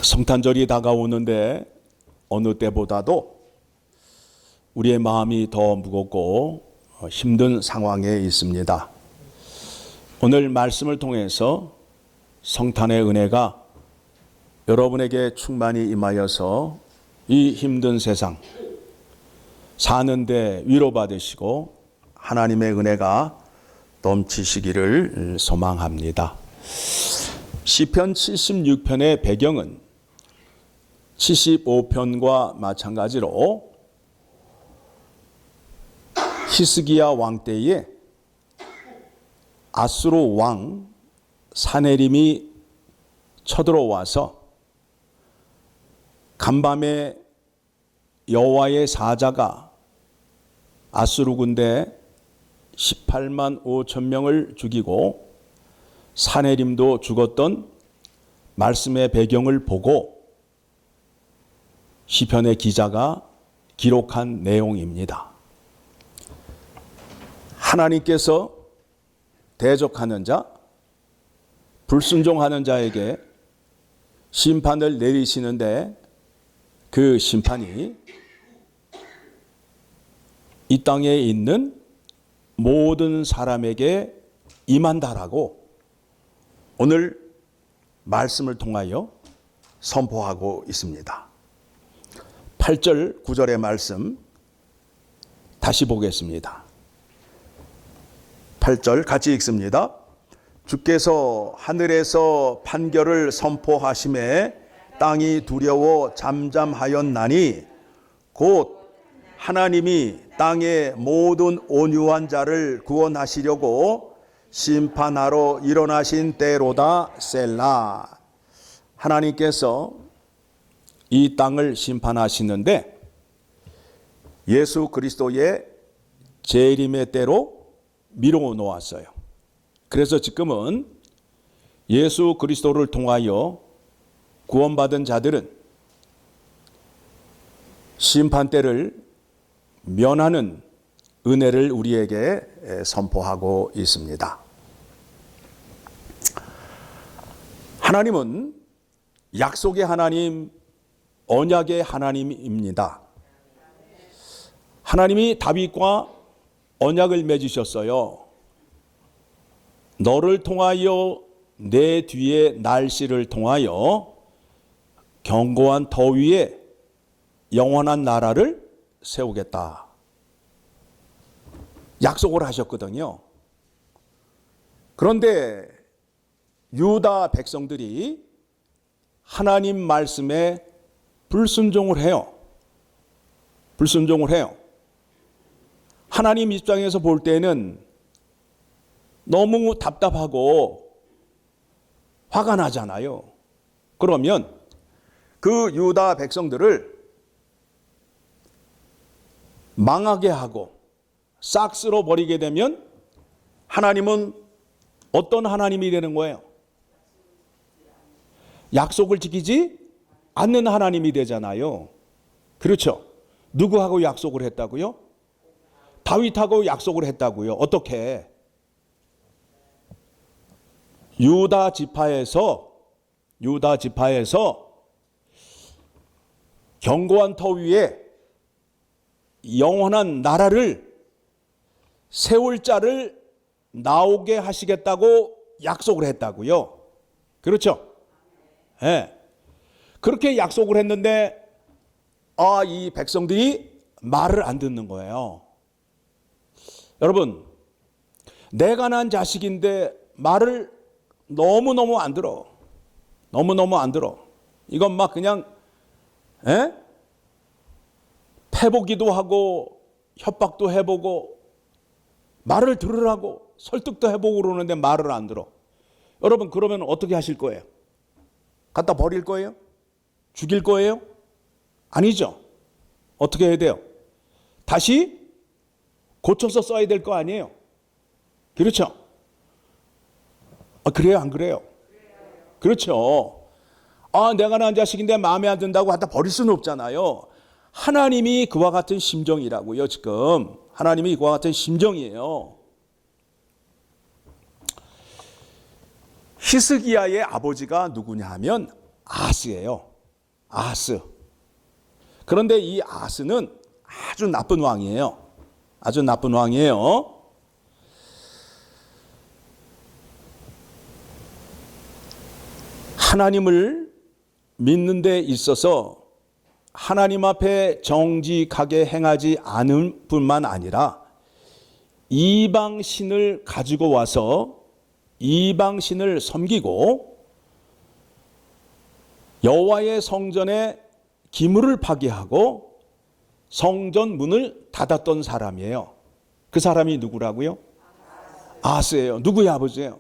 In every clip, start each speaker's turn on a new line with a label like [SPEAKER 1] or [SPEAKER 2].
[SPEAKER 1] 성탄절이 다가오는데 어느 때보다도 우리의 마음이 더 무겁고 힘든 상황에 있습니다. 오늘 말씀을 통해서 성탄의 은혜가 여러분에게 충만히 임하여서 이 힘든 세상 사는데 위로받으시고 하나님의 은혜가 넘치시기를 소망합니다. 시편 76편의 배경은 75편과 마찬가지로 히스기야 왕 때에 아수르 왕 사네림이 쳐들어와서 간밤에 여호와의 사자가 아수르 군대 18만 5천 명을 죽이고 사네림도 죽었던 말씀의 배경을 보고 시편의 기자가 기록한 내용입니다. 하나님께서 대적하는 자, 불순종하는 자에게 심판을 내리시는데 그 심판이 이 땅에 있는 모든 사람에게 임한다라고 오늘 말씀을 통하여 선포하고 있습니다. 8절 9절의 말씀 다시 보겠습니다. 8절 같이 읽습니다. 주께서 하늘에서 판결을 선포하심에 땅이 두려워 잠잠하였나니 곧 하나님이 땅의 모든 온유한 자를 구원하시려고 심판하러 일어나신 때로다. 셀라. 하나님께서 이 땅을 심판하시는데 예수 그리스도의 재림의 때로 미루어 놓았어요. 그래서 지금은 예수 그리스도를 통하여 구원받은 자들은 심판 때를 면하는 은혜를 우리에게 선포하고 있습니다. 하나님은 약속의 하나님, 언약의 하나님입니다. 하나님이 다윗과 언약을 맺으셨어요. 너를 통하여 내 뒤에 날씨를 통하여 견고한 터 위에 영원한 나라를 세우겠다. 약속을 하셨거든요. 그런데 유다 백성들이 하나님 말씀에 불순종을 해요. 불순종을 해요. 하나님 입장에서 볼 때는 너무 답답하고 화가 나잖아요. 그러면 그 유다 백성들을 망하게 하고 싹 쓸어버리게 되면 하나님은 어떤 하나님이 되는 거예요? 약속을 지키지 않는 하나님이 되잖아요. 그렇죠? 누구하고 약속을 했다고요? 다윗하고 약속을 했다고요. 어떻게? 유다 지파에서 견고한 터 위에 영원한 나라를 세울 자를 나오게 하시겠다고 약속을 했다고요. 그렇죠? 네. 그렇게 약속을 했는데 이 백성들이 말을 안 듣는 거예요. 여러분, 내가 난 자식인데 말을 너무너무 안 들어. 너무너무 안 들어. 이건 막 그냥 패보기도 하고 협박도 해보고 말을 들으라고 설득도 해보고 그러는데 말을 안 들어. 여러분, 그러면 어떻게 하실 거예요? 갖다 버릴 거예요? 죽일 거예요? 아니죠. 어떻게 해야 돼요? 다시 고쳐서 써야 될 거 아니에요? 그렇죠? 그래요? 안 그래요? 그렇죠. 내가 낳은 자식인데 마음에 안 든다고 갖다 버릴 수는 없잖아요. 하나님이 그와 같은 심정이라고요. 지금 하나님이 그와 같은 심정이에요. 히스기야의 아버지가 누구냐 하면 아하스예요. 아하스. 그런데 이 아하스는 아주 나쁜 왕이에요. 아주 나쁜 왕이에요. 하나님을 믿는 데 있어서 하나님 앞에 정직하게 행하지 않을 뿐만 아니라 이방신을 가지고 와서 이방신을 섬기고 여호와의 성전에 기물을 파괴하고 성전 문을 닫았던 사람이에요. 그 사람이 누구라고요? 아하스예요. 누구의 아버지예요?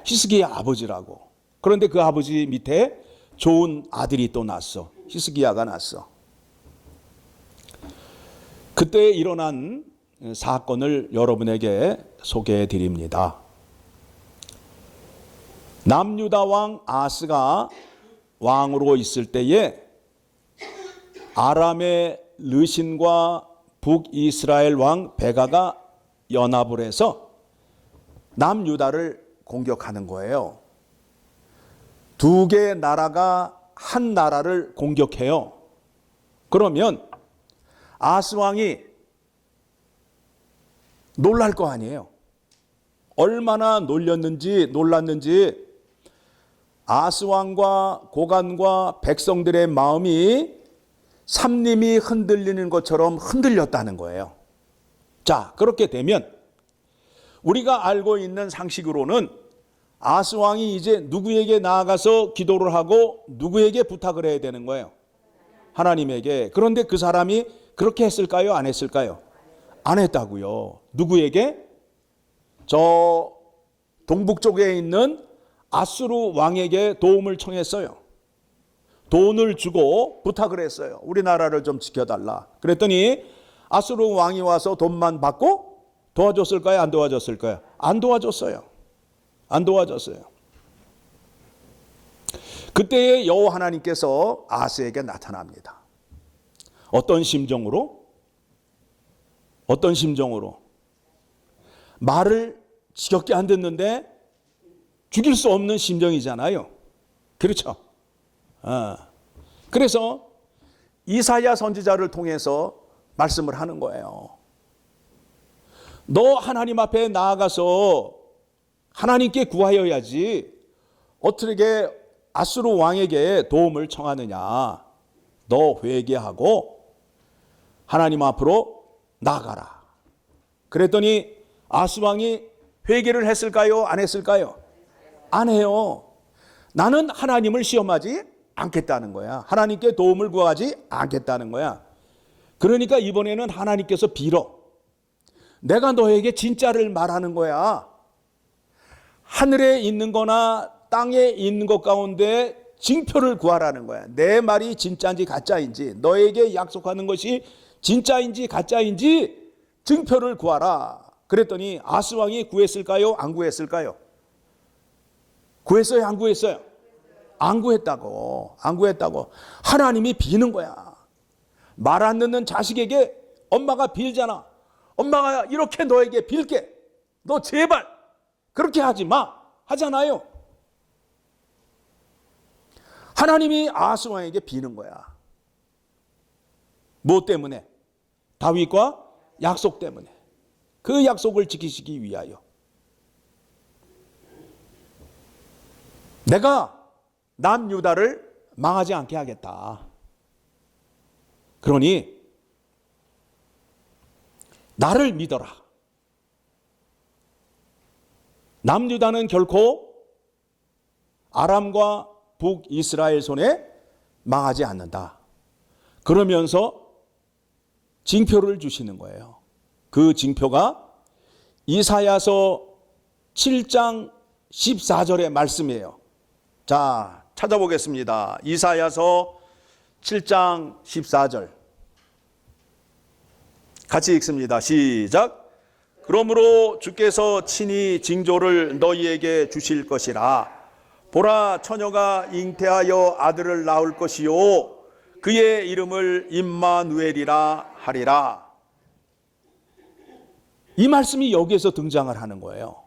[SPEAKER 1] 히스기야 아버지라고. 그런데 그 아버지 밑에 좋은 아들이 또 났어. 히스기야가 났어. 그때 일어난 사건을 여러분에게 소개해 드립니다. 남유다 왕 아하스가 왕으로 있을 때에 아람의 르신과 북이스라엘 왕 베가가 연합을 해서 남유다를 공격하는 거예요. 두 개의 나라가 한 나라를 공격해요. 그러면 아하스 왕이 놀랄 거 아니에요. 얼마나 놀랐는지 아하스 왕과 고관과 백성들의 마음이 삼림이 흔들리는 것처럼 흔들렸다는 거예요. 자, 그렇게 되면 우리가 알고 있는 상식으로는 아하스 왕이 이제 누구에게 나아가서 기도를 하고 누구에게 부탁을 해야 되는 거예요? 하나님에게. 그런데 그 사람이 그렇게 했을까요? 안 했을까요? 안 했다고요. 누구에게? 저 동북쪽에 있는 아수르 왕에게 도움을 청했어요. 돈을 주고 부탁을 했어요. 우리나라를 좀 지켜달라. 그랬더니 아수르 왕이 와서 돈만 받고 도와줬을까요? 안 도와줬을까요? 안 도와줬어요. 안 도와줬어요. 그때에 여호와 하나님께서 아하스에게 나타납니다. 어떤 심정으로? 어떤 심정으로? 말을 지겹게 안 듣는데 죽일 수 없는 심정이잖아요. 그렇죠? 그래서 이사야 선지자를 통해서 말씀을 하는 거예요. 너 하나님 앞에 나아가서 하나님께 구하여야지 어떻게 아수르 왕에게 도움을 청하느냐. 너 회개하고 하나님 앞으로 나아가라. 그랬더니 아하스 왕이 회개를 했을까요? 안 했을까요? 안 해요. 나는 하나님을 시험하지 않겠다는 거야. 하나님께 도움을 구하지 않겠다는 거야. 그러니까 이번에는 하나님께서 빌어. 내가 너에게 진짜를 말하는 거야. 하늘에 있는 거나 땅에 있는 것 가운데 징표를 구하라는 거야. 내 말이 진짜인지 가짜인지, 너에게 약속하는 것이 진짜인지 가짜인지 증표를 구하라. 그랬더니 아하스 왕이 구했을까요? 안 구했을까요? 구했어요? 안 구했어요? 안 구했다고. 안 구했다고. 하나님이 비는 거야. 말 안 듣는 자식에게 엄마가 빌잖아. 엄마가 이렇게 너에게 빌게. 너 제발 그렇게 하지 마. 하잖아요. 하나님이 아하스 왕에게 비는 거야. 무엇 때문에? 다윗과 약속 때문에. 그 약속을 지키시기 위하여. 내가 남유다를 망하지 않게 하겠다. 그러니 나를 믿어라. 남유다는 결코 아람과 북이스라엘 손에 망하지 않는다. 그러면서 징표를 주시는 거예요. 그 징표가 이사야서 7장 14절의 말씀이에요. 자, 찾아보겠습니다. 이사야서 7장 14절. 같이 읽습니다. 시작. 그러므로 주께서 친히 징조를 너희에게 주실 것이라. 보라, 처녀가 잉태하여 아들을 낳을 것이요 그의 이름을 임마누엘이라 하리라. 이 말씀이 여기에서 등장을 하는 거예요.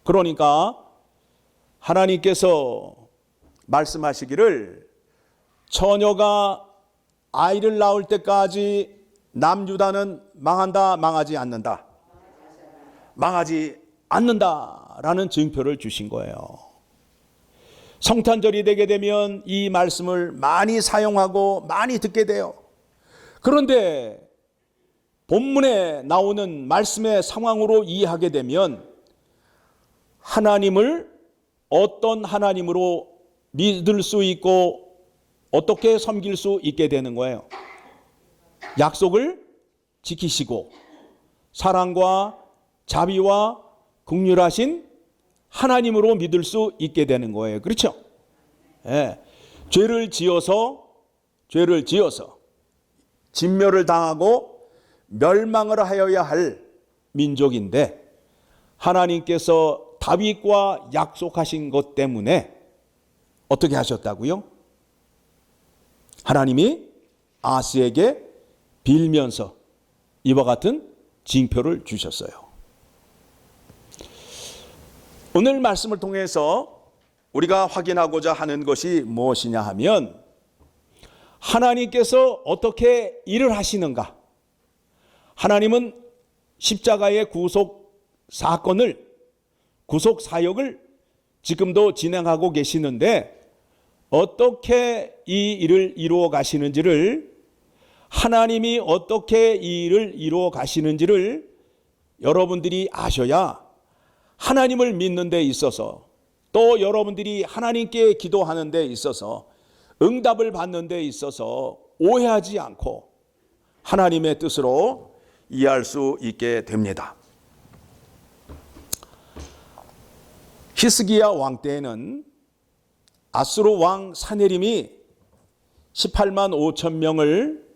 [SPEAKER 1] 그러니까 하나님께서 말씀하시기를 처녀가 아이를 낳을 때까지 남유다는 망한다, 망하지 않는다. 망하지 않는다라는 증표를 주신 거예요. 성탄절이 되게 되면 이 말씀을 많이 사용하고 많이 듣게 돼요. 그런데 본문에 나오는 말씀의 상황으로 이해하게 되면 하나님을 어떤 하나님으로 믿을 수 있고 어떻게 섬길 수 있게 되는 거예요. 약속을 지키시고 사랑과 자비와 긍휼하신 하나님으로 믿을 수 있게 되는 거예요. 그렇죠? 예. 죄를 지어서 진멸을 당하고 멸망을 하여야 할 민족인데 하나님께서 다윗과 약속하신 것 때문에 어떻게 하셨다고요? 하나님이 아스에게 빌면서 이와 같은 징표를 주셨어요. 오늘 말씀을 통해서 우리가 확인하고자 하는 것이 무엇이냐 하면 하나님께서 어떻게 일을 하시는가? 하나님은 십자가의 구속 사건을, 구속 사역을 지금도 진행하고 계시는데 어떻게 이 일을 이루어 가시는지를, 하나님이 어떻게 이 일을 이루어 가시는지를 여러분들이 아셔야 하나님을 믿는 데 있어서, 또 여러분들이 하나님께 기도하는 데 있어서, 응답을 받는 데 있어서 오해하지 않고 하나님의 뜻으로 이해할 수 있게 됩니다. 히스기야 왕 때에는 아수르 왕 사네림이 18만 5천 명을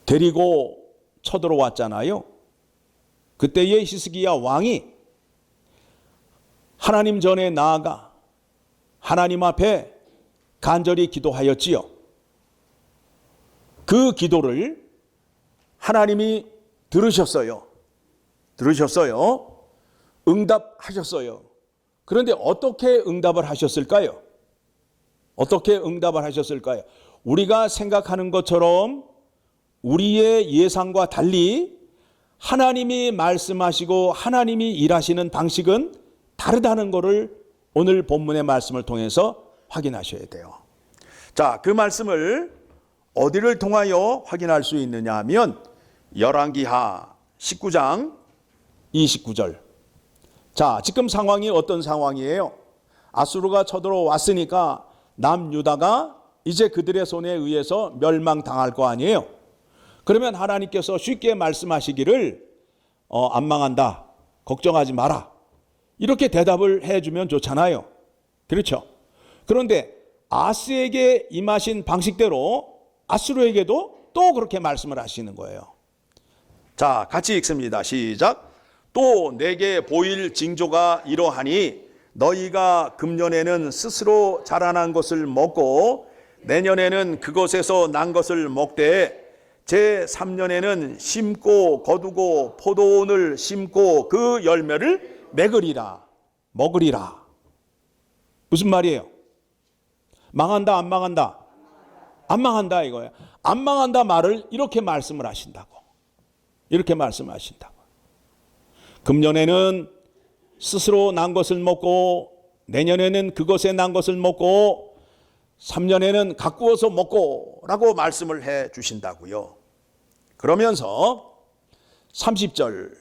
[SPEAKER 1] 데리고 쳐들어왔잖아요. 그때의 히스기야 왕이 하나님 전에 나아가 하나님 앞에 간절히 기도하였지요. 그 기도를 하나님이 들으셨어요. 응답하셨어요. 그런데 어떻게 응답을 하셨을까요? 우리가 생각하는 것처럼 우리의 예상과 달리 하나님이 말씀하시고 하나님이 일하시는 방식은 다르다는 것을 오늘 본문의 말씀을 통해서 확인하셔야 돼요. 자, 그 말씀을 어디를 통하여 확인할 수 있느냐 하면 열왕기하 19장 29절. 자, 지금 상황이 어떤 상황이에요? 아수르가 쳐들어왔으니까 남유다가 이제 그들의 손에 의해서 멸망당할 거 아니에요. 그러면 하나님께서 쉽게 말씀하시기를 안 망한다, 걱정하지 마라, 이렇게 대답을 해주면 좋잖아요. 그렇죠? 그런데 아스에게 임하신 방식대로 아수르에게도 또 그렇게 말씀을 하시는 거예요. 자, 같이 읽습니다. 시작. 또 내게 보일 징조가 이러하니 너희가 금년에는 스스로 자라난 것을 먹고 내년에는 그것에서 난 것을 먹되 제3년에는 심고 거두고 포도원을 심고 그 열매를 먹으리라. 무슨 말이에요? 망한다, 안 망한다? 안 망한다 이거예요. 안 망한다 말을 이렇게 말씀을 하신다고. 금년에는 스스로 난 것을 먹고 내년에는 그것에 난 것을 먹고 3년에는 가꾸어서 먹고 라고 말씀을 해 주신다고요. 그러면서 30절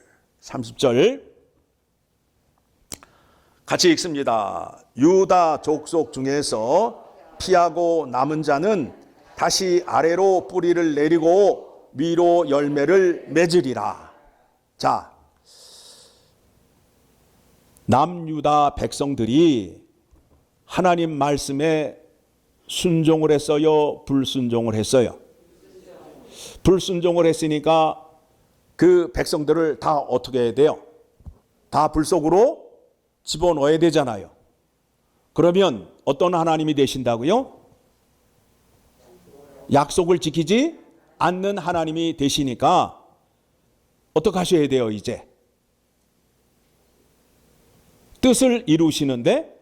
[SPEAKER 1] 같이 읽습니다. 유다 족속 중에서 피하고 남은 자는 다시 아래로 뿌리를 내리고 위로 열매를 맺으리라. 자, 남유다 백성들이 하나님 말씀에 순종을 했어요? 불순종을 했어요? 불순종을 했으니까 그 백성들을 다 어떻게 해야 돼요? 다 불 속으로 집어넣어야 되잖아요. 그러면 어떤 하나님이 되신다고요? 약속을 지키지 않는 하나님이 되시니까 어떻게 하셔야 돼요? 이제 뜻을 이루시는데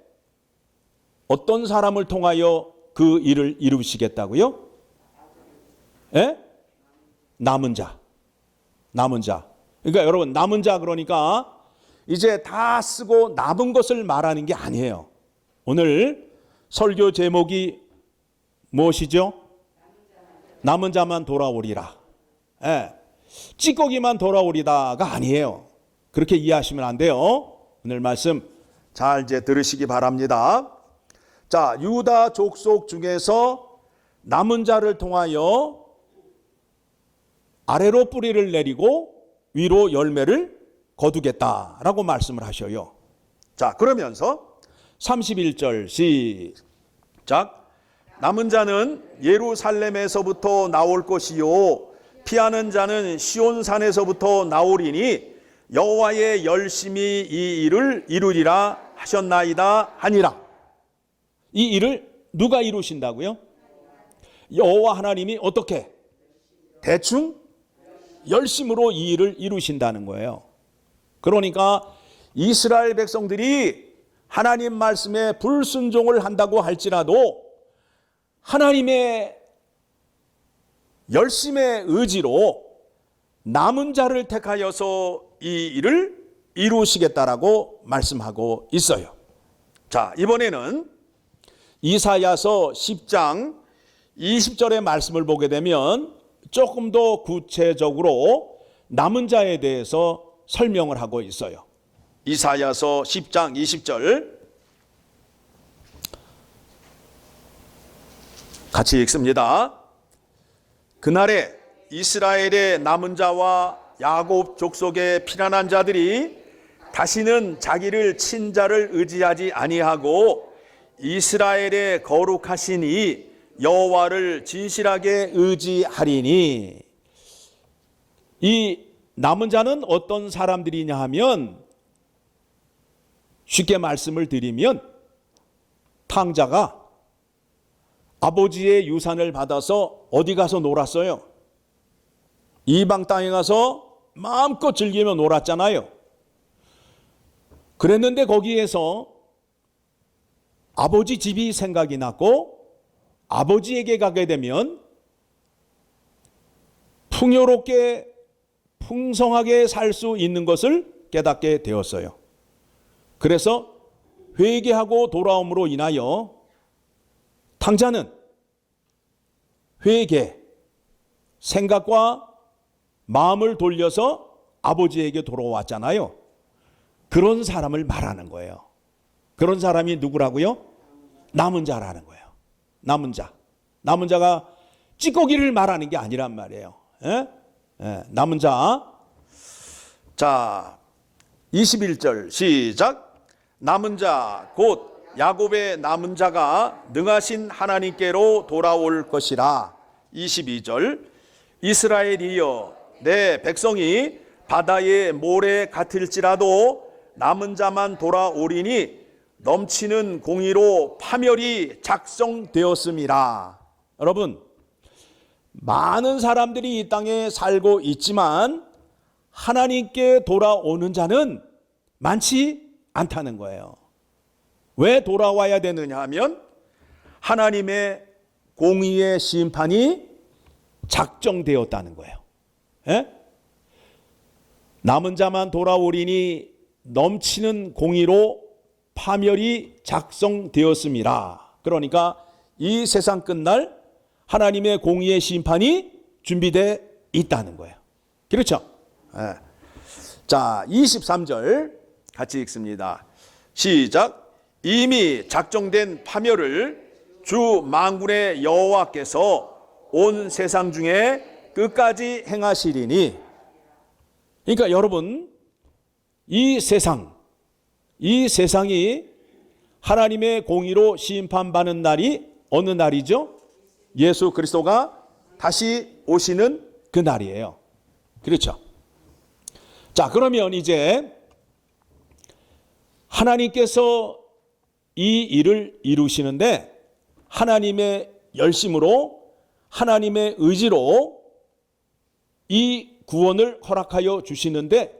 [SPEAKER 1] 어떤 사람을 통하여 그 일을 이루시겠다고요? 예? 남은 자. 남은 자. 그러니까 여러분, 남은 자 그러니까 이제 다 쓰고 남은 것을 말하는 게 아니에요. 오늘 설교 제목이 무엇이죠? 남은 자만 돌아오리라. 예. 찌꺼기만 돌아오리다가 아니에요. 그렇게 이해하시면 안 돼요. 오늘 말씀 잘 이제 들으시기 바랍니다. 자, 유다 족속 중에서 남은 자를 통하여 아래로 뿌리를 내리고 위로 열매를 거두겠다라고 말씀을 하셔요. 자, 그러면서 31절 시작. 남은 자는 예루살렘에서부터 나올 것이요 피하는 자는 시온산에서부터 나오리니 여호와의 열심히 이 일을 이루리라 하셨나이다 하니라. 이 일을 누가 이루신다고요? 여호와 하나님이 어떻게? 대충 열심으로 이 일을 이루신다는 거예요. 그러니까 이스라엘 백성들이 하나님 말씀에 불순종을 한다고 할지라도 하나님의 열심의 의지로 남은 자를 택하여서 이 일을 이루시겠다라고 말씀하고 있어요. 자, 이번에는 이사야서 10장 20절의 말씀을 보게 되면 조금 더 구체적으로 남은 자에 대해서 설명을 하고 있어요. 이사야서 10장 20절 같이 읽습니다. 그날에 이스라엘의 남은 자와 야곱 족속의 피난한 자들이 다시는 자기를 친 자를 의지하지 아니하고 이스라엘의 거룩하신 이 여호와를 진실하게 의지하리니. 이 남은 자는 어떤 사람들이냐 하면 쉽게 말씀을 드리면 탕자가 아버지의 유산을 받아서 어디 가서 놀았어요? 이방 땅에 가서 마음껏 즐기며 놀았잖아요. 그랬는데 거기에서 아버지 집이 생각이 났고 아버지에게 가게 되면 풍요롭게 풍성하게 살 수 있는 것을 깨닫게 되었어요. 그래서 회개하고 돌아옴으로 인하여 탕자는 회개, 생각과 마음을 돌려서 아버지에게 돌아왔잖아요. 그런 사람을 말하는 거예요. 그런 사람이 누구라고요? 남은 자라는 거예요. 남은 자. 남은 자가 찌꺼기를 말하는 게 아니란 말이에요. 예? 예, 남은 자. 자, 21절 시작. 남은 자 곧 야곱의 남은 자가 능하신 하나님께로 돌아올 것이라. 22절 이스라엘이여 내 백성이 바다의 모래 같을지라도 남은 자만 돌아오리니 넘치는 공의로 파멸이 작성되었음이라. 여러분, 많은 사람들이 이 땅에 살고 있지만 하나님께 돌아오는 자는 많지 않다는 거예요. 왜 돌아와야 되느냐 하면 하나님의 공의의 심판이 작정되었다는 거예요. 예? 남은 자만 돌아오리니 넘치는 공의로 파멸이 작성되었음이라. 그러니까 이 세상 끝날 하나님의 공의의 심판이 준비되어 있다는 거예요. 그렇죠? 예. 자, 23절 같이 읽습니다. 시작. 이미 작정된 파멸을 주 만군의 여호와께서 온 세상 중에 끝까지 행하시리니. 그러니까 여러분, 이 세상이 하나님의 공의로 심판받는 날이 어느 날이죠? 예수 그리스도가 다시 오시는 그 날이에요. 그렇죠? 자, 그러면 이제 하나님께서 이 일을 이루시는데 하나님의 열심으로 하나님의 의지로 이 구원을 허락하여 주시는데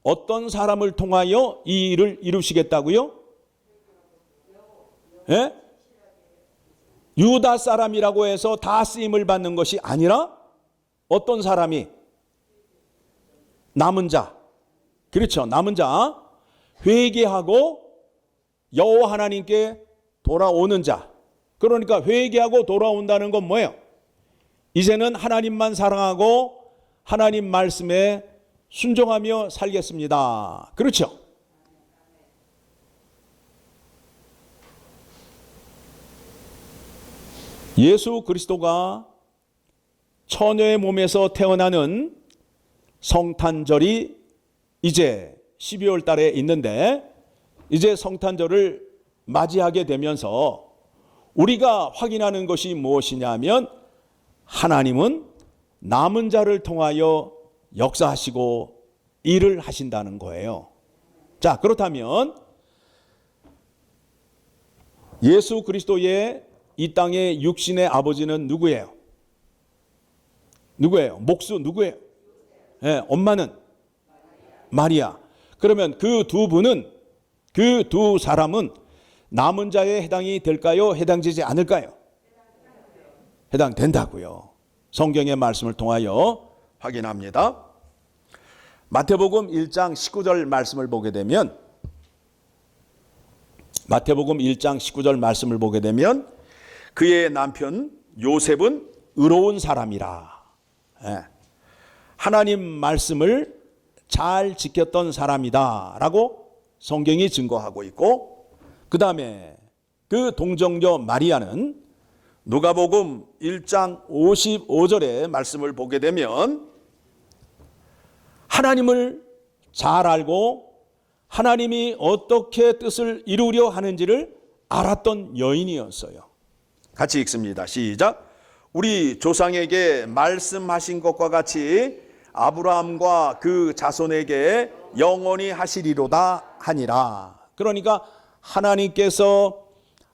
[SPEAKER 1] 어떤 사람을 통하여 이 일을 이루시겠다고요? 예? 유다 사람이라고 해서 다 쓰임을 받는 것이 아니라 어떤 사람이? 남은 자. 그렇죠. 남은 자. 회개하고 여호와 하나님께 돌아오는 자. 그러니까 회개하고 돌아온다는 건 뭐예요? 이제는 하나님만 사랑하고 하나님 말씀에 순종하며 살겠습니다. 그렇죠? 예수 그리스도가 처녀의 몸에서 태어나는 성탄절이 이제 12월 달에 있는데, 이제 성탄절을 맞이하게 되면서 우리가 확인하는 것이 무엇이냐면, 하나님은 남은 자를 통하여 역사하시고 일을 하신다는 거예요. 자, 그렇다면 예수 그리스도의 이 땅의 육신의 아버지는 누구예요? 누구예요? 목수 누구예요? 네, 엄마는 마리아. 그러면 그 두 분은, 그 두 사람은 남은 자에 해당이 될까요? 해당되지 않을까요? 해당된다고요. 성경의 말씀을 통하여 확인합니다. 마태복음 1장 19절 말씀을 보게 되면, 마태복음 1장 19절 말씀을 보게 되면, 그의 남편 요셉은 의로운 사람이라. 하나님 말씀을 잘 지켰던 사람이다 라고 성경이 증거하고 있고, 그 다음에 그 동정녀 마리아는 누가복음 1장 55절의 말씀을 보게 되면, 하나님을 잘 알고 하나님이 어떻게 뜻을 이루려 하는지를 알았던 여인이었어요. 같이 읽습니다. 시작. 우리 조상에게 말씀하신 것과 같이 아브라함과 그 자손에게 영원히 하시리로다 하니라. 그러니까 하나님께서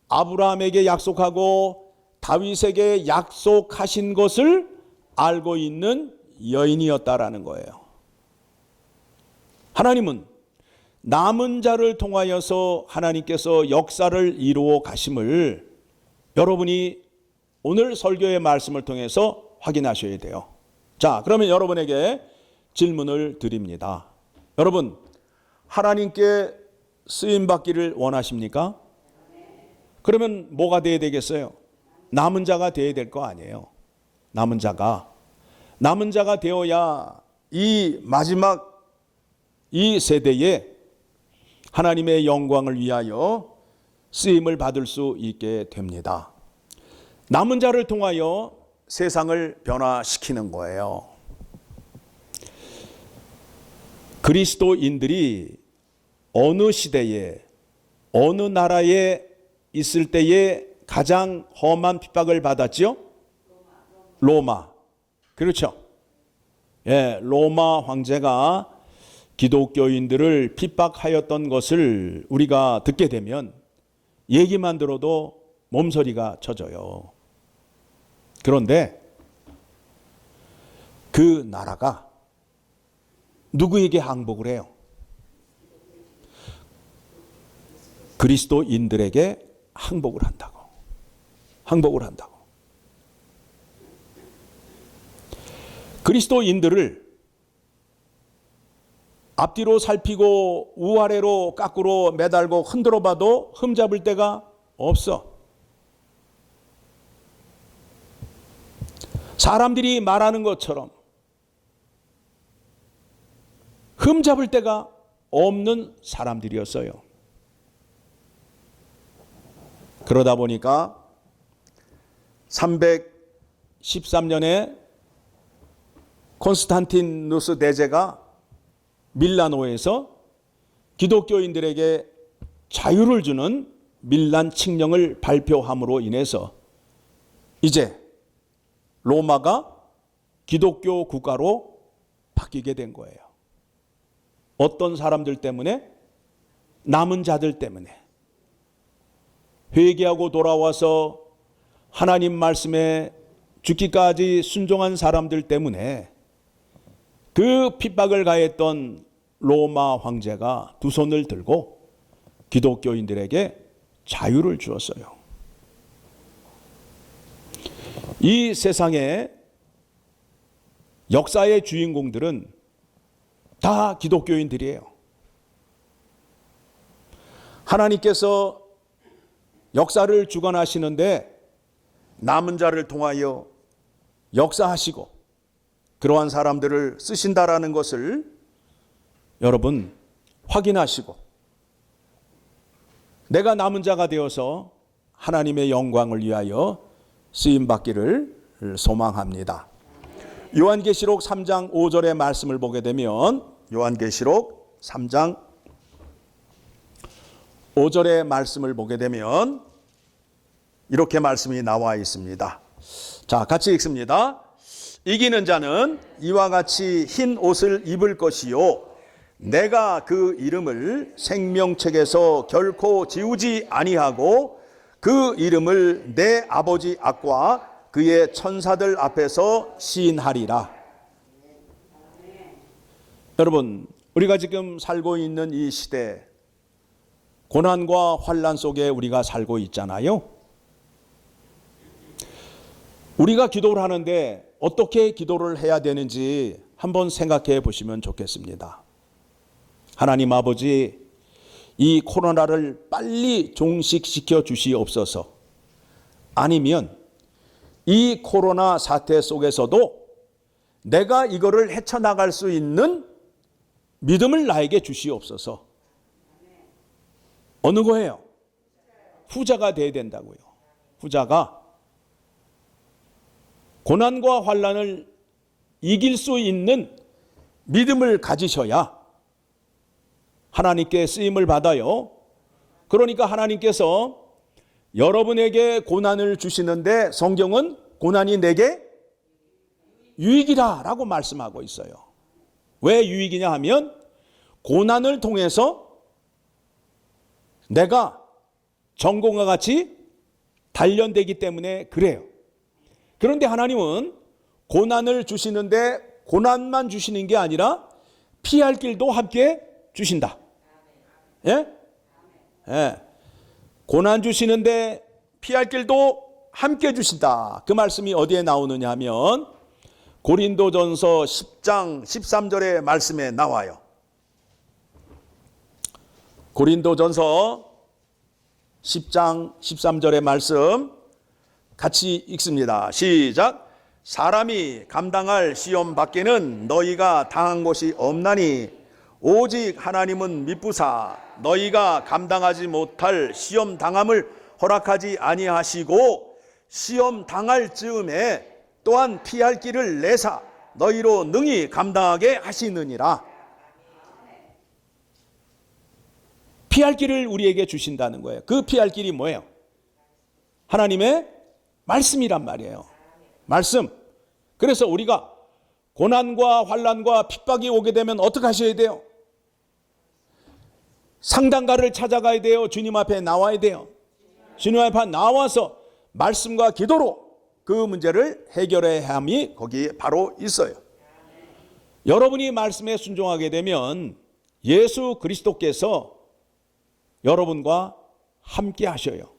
[SPEAKER 1] 아브라함에게 약속하고 다윗에게 약속하신 것을 알고 있는 여인이었다라는 거예요. 하나님은 남은 자를 통하여서 하나님께서 역사를 이루어 가심을 여러분이 오늘 설교의 말씀을 통해서 확인하셔야 돼요. 자, 그러면 여러분에게 질문을 드립니다. 여러분, 하나님께 쓰임받기를 원하십니까? 그러면 뭐가 돼야 되겠어요? 남은 자가 돼야 될 거 아니에요. 남은 자가 되어야 이 마지막 이 세대에 하나님의 영광을 위하여 쓰임을 받을 수 있게 됩니다. 남은 자를 통하여 세상을 변화시키는 거예요. 그리스도인들이 어느 시대에 어느 나라에 있을 때에 가장 험한 핍박을 받았죠? 로마. 그렇죠? 예, 로마 황제가 기독교인들을 핍박하였던 것을 우리가 듣게 되면 얘기만 들어도 몸서리가 쳐져요. 그런데 그 나라가 누구에게 항복을 해요? 그리스도인들에게 항복을 한다고. 그리스도인들을 앞뒤로 살피고 우아래로 깎으로 매달고 흔들어 봐도 흠잡을 데가 없어. 사람들이 말하는 것처럼 흠잡을 데가 없는 사람들이었어요. 그러다 보니까 313년에 콘스탄티누스 대제가 밀라노에서 기독교인들에게 자유를 주는 밀란 칙령을 발표함으로 인해서 이제 로마가 기독교 국가로 바뀌게 된 거예요. 어떤 사람들 때문에? 남은 자들 때문에. 회개하고 돌아와서 하나님 말씀에 죽기까지 순종한 사람들 때문에 그 핍박을 가했던 로마 황제가 두 손을 들고 기독교인들에게 자유를 주었어요. 이 세상의 역사의 주인공들은 다 기독교인들이에요. 하나님께서 역사를 주관하시는데 남은 자를 통하여 역사하시고 그러한 사람들을 쓰신다라는 것을 여러분 확인하시고 내가 남은 자가 되어서 하나님의 영광을 위하여 쓰임받기를 소망합니다. 요한계시록 3장 5절의 말씀을 보게 되면 요한계시록 3장 5절의 말씀을 보게 되면 이렇게 말씀이 나와 있습니다. 자, 같이 읽습니다. 이기는 자는 이와 같이 흰 옷을 입을 것이요 내가 그 이름을 생명책에서 결코 지우지 아니하고 그 이름을 내 아버지 앞과 그의 천사들 앞에서 시인하리라. 여러분, 우리가 지금 살고 있는 이 시대, 고난과 환난 속에 우리가 살고 있잖아요. 우리가 기도를 하는데 어떻게 기도를 해야 되는지 한번 생각해 보시면 좋겠습니다. 하나님 아버지, 이 코로나를 빨리 종식시켜 주시옵소서. 아니면 이 코로나 사태 속에서도 내가 이거를 헤쳐나갈 수 있는 믿음을 나에게 주시옵소서. 어느 거예요? 후자가 돼야 된다고요. 후자가 고난과 환난을 이길 수 있는 믿음을 가지셔야 하나님께 쓰임을 받아요. 그러니까 하나님께서 여러분에게 고난을 주시는데 성경은 고난이 내게 유익이다 라고 말씀하고 있어요. 왜 유익이냐 하면 고난을 통해서 내가 전공과 같이 단련되기 때문에 그래요. 그런데 하나님은 고난을 주시는데 고난만 주시는 게 아니라 피할 길도 함께 주신다. 예? 예. 고난 주시는데 피할 길도 함께 주신다. 그 말씀이 어디에 나오느냐 하면 고린도전서 10장 13절의 말씀에 나와요. 고린도전서 10장 13절의 말씀 같이 읽습니다. 시작. 사람이 감당할 시험 밖에는 너희가 당한 것이 없나니 오직 하나님은 미쁘사 너희가 감당하지 못할 시험 당함을 허락하지 아니하시고 시험 당할 즈음에 또한 피할 길을 내사 너희로 능히 감당하게 하시느니라. 피할 길을 우리에게 주신다는 거예요. 그 피할 길이 뭐예요? 하나님의 말씀이란 말이에요. 말씀. 그래서 우리가 고난과 환난과 핍박이 오게 되면 어떻게 하셔야 돼요? 상담가를 찾아가야 돼요. 주님 앞에 나와야 돼요. 주님 앞에 나와서 말씀과 기도로 그 문제를 해결해야 함이 거기에 바로 있어요. 여러분이 말씀에 순종하게 되면 예수 그리스도께서 여러분과 함께 하셔요.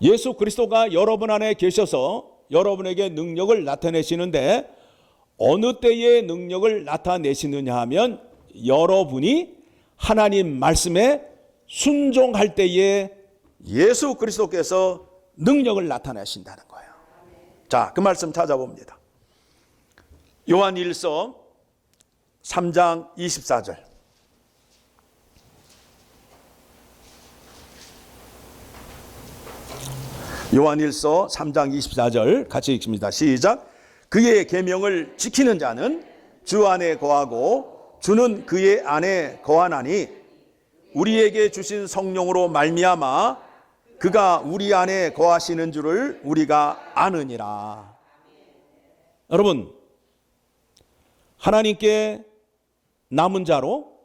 [SPEAKER 1] 예수 그리스도가 여러분 안에 계셔서 여러분에게 능력을 나타내시는데 어느 때에 능력을 나타내시느냐 하면 여러분이 하나님 말씀에 순종할 때에 예수 그리스도께서 능력을 나타내신다는 거예요. 자, 그 말씀 찾아봅니다. 요한일서 3장 24절. 요한일서 3장 24절 같이 읽습니다. 시작. 그의 계명을 지키는 자는 주 안에 거하고 주는 그의 안에 거하나니 우리에게 주신 성령으로 말미암아 그가 우리 안에 거하시는 줄을 우리가 아느니라. 여러분, 하나님께 남은 자로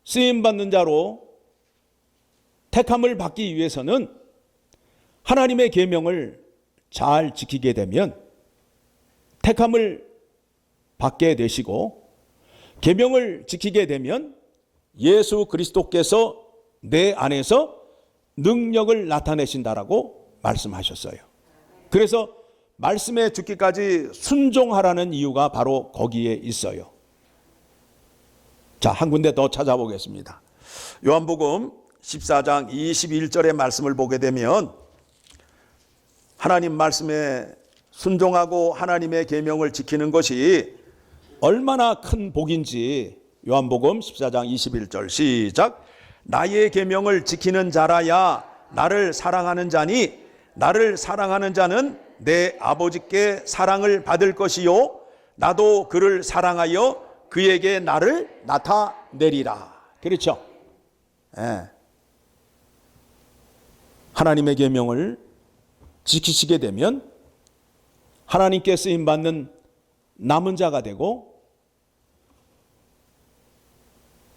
[SPEAKER 1] 쓰임받는 자로 택함을 받기 위해서는 하나님의 계명을 잘 지키게 되면 택함을 받게 되시고 계명을 지키게 되면 예수 그리스도께서 내 안에서 능력을 나타내신다라고 말씀하셨어요. 그래서 말씀에 죽기까지 순종하라는 이유가 바로 거기에 있어요. 자, 한 군데 더 찾아보겠습니다. 요한복음 14장 21절의 말씀을 보게 되면 하나님 말씀에 순종하고 하나님의 계명을 지키는 것이 얼마나 큰 복인지 요한복음 14장 21절 시작. 나의 계명을 지키는 자라야 나를 사랑하는 자니 나를 사랑하는 자는 내 아버지께 사랑을 받을 것이요 나도 그를 사랑하여 그에게 나를 나타내리라. 그렇죠? 예. 하나님의 계명을 지키시게 되면 하나님께 쓰임받는 남은 자가 되고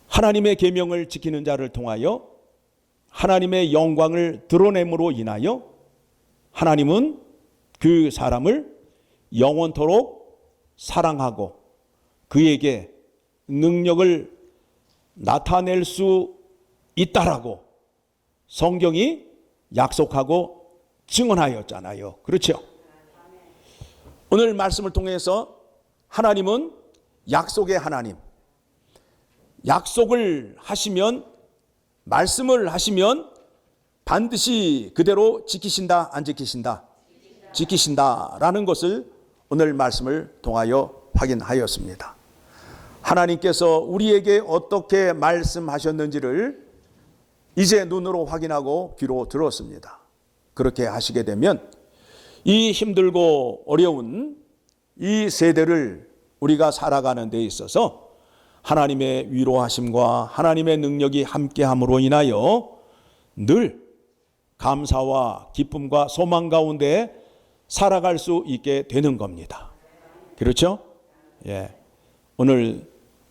[SPEAKER 1] 하나님의 계명을 지키는 자를 통하여 하나님의 영광을 드러냄으로 인하여 하나님은 그 사람을 영원토록 사랑하고 그에게 능력을 나타낼 수 있다라고 성경이 약속하고 증언하였잖아요. 그렇죠? 오늘 말씀을 통해서 하나님은 약속의 하나님, 약속을 하시면 말씀을 하시면 반드시 그대로 지키신다 안 지키신다? 지키신다라는 것을 오늘 말씀을 통하여 확인하였습니다. 하나님께서 우리에게 어떻게 말씀하셨는지를 이제 눈으로 확인하고 귀로 들었습니다. 그렇게 하시게 되면 이 힘들고 어려운 이 세대를 우리가 살아가는 데 있어서 하나님의 위로하심과 하나님의 능력이 함께함으로 인하여 늘 감사와 기쁨과 소망 가운데 살아갈 수 있게 되는 겁니다. 그렇죠? 예. 오늘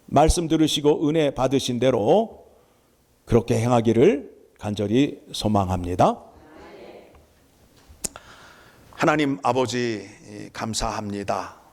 [SPEAKER 1] 말씀 들으시고 은혜 받으신 대로 그렇게 행하기를 간절히 소망합니다. 하나님 아버지 감사합니다.